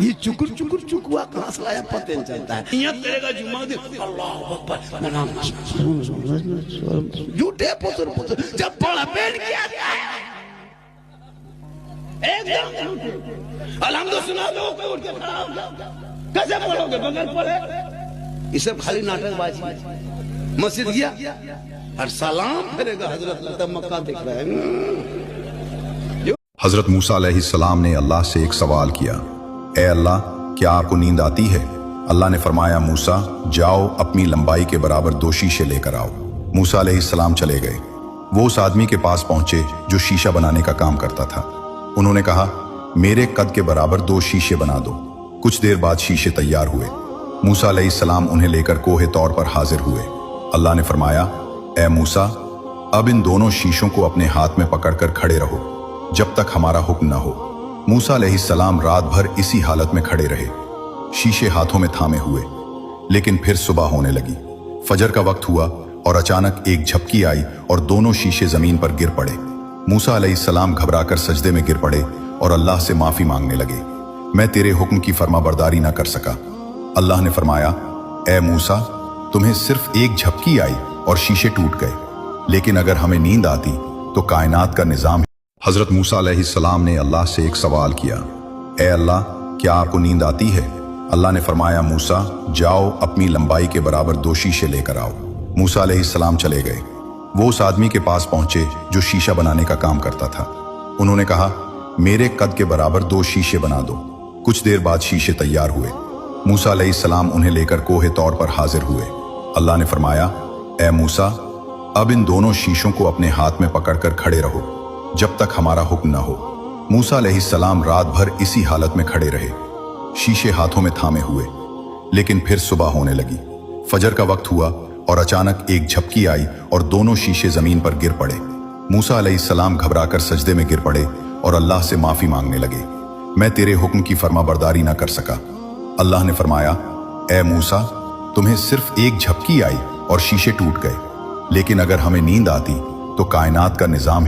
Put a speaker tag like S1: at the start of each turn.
S1: یہ چکر چکر چکوا کہاں سے لایا پتہ نہیں چلتا ہے. یہ کرے گا جمعہ دے اللہ اکبر جھوٹے پتر پتر جب پڑھا بیٹھ گیا ایک دم الحمد سنا دو کوئی اٹھ کے کھڑا ہو جاؤ. کیسے پڑھو گے بغیر پڑھے؟ یہ سب خالی ناٹک بازی. مسجد گیا اور سلام پھرے گا حضرت لگتا مکہ دیکھ رہا ہے.
S2: حضرت موسیٰ علیہ السلام نے اللہ سے ایک سوال کیا، اے اللہ کیا آپ کو نیند آتی ہے؟ اللہ نے فرمایا موسیٰ جاؤ اپنی لمبائی کے برابر 2 شیشے لے کر آؤ. موسیٰ علیہ السلام چلے گئے. وہ اس آدمی کے پاس پہنچے جو شیشہ بنانے کا کام کرتا تھا. انہوں نے کہا میرے قد کے برابر 2 شیشے بنا دو. کچھ دیر بعد شیشے تیار ہوئے. موسیٰ علیہ السلام انہیں لے کر کوہ طور پر حاضر ہوئے. اللہ نے فرمایا اے موسیٰ اب ان دونوں شیشوں کو اپنے ہاتھ میں پکڑ کر کھڑے رہو جب تک ہمارا حکم نہ ہو. موسیٰ علیہ السلام رات بھر اسی حالت میں کھڑے رہے، شیشے ہاتھوں میں تھامے ہوئے. لیکن پھر صبح ہونے لگی. فجر کا وقت ہوا اور اچانک ایک جھپکی آئی اور دونوں شیشے زمین پر گر پڑے. موسیٰ علیہ السلام گھبرا کر سجدے میں گر پڑے اور اللہ سے معافی مانگنے لگے. میں تیرے حکم کی فرما برداری نہ کر سکا. اللہ نے فرمایا اے موسیٰ تمہیں صرف ایک جھپکی آئی اور شیشے ٹوٹ گئے، لیکن اگر ہمیں نیند آتی تو کائنات کا نظام. حضرت موسیٰ علیہ السلام نے اللہ سے ایک سوال کیا، اے اللہ کیا آپ کو نیند آتی ہے؟ اللہ نے فرمایا موسیٰ جاؤ اپنی لمبائی کے برابر 2 شیشے لے کر آؤ. موسیٰ علیہ السلام چلے گئے. وہ اس آدمی کے پاس پہنچے جو شیشہ بنانے کا کام کرتا تھا. انہوں نے کہا میرے قد کے برابر 2 شیشے بنا دو. کچھ دیر بعد شیشے تیار ہوئے. موسیٰ علیہ السلام انہیں لے کر کوہ طور پر حاضر ہوئے. اللہ نے فرمایا اے موسیٰ اب ان دونوں شیشوں کو اپنے ہاتھ میں پکڑ کر کھڑے رہو جب تک ہمارا حکم نہ ہو. موسیٰ علیہ السلام رات بھر اسی حالت میں کھڑے رہے، شیشے ہاتھوں میں تھامے ہوئے. لیکن پھر صبح ہونے لگی. فجر کا وقت ہوا اور اچانک ایک جھپکی آئی اور دونوں شیشے زمین پر گر پڑے. موسیٰ علیہ السلام گھبرا کر سجدے میں گر پڑے اور اللہ سے معافی مانگنے لگے. میں تیرے حکم کی فرما برداری نہ کر سکا. اللہ نے فرمایا اے موسیٰ تمہیں صرف ایک جھپکی آئی اور شیشے ٹوٹ گئے، لیکن اگر ہمیں نیند آتی تو کائنات کا نظام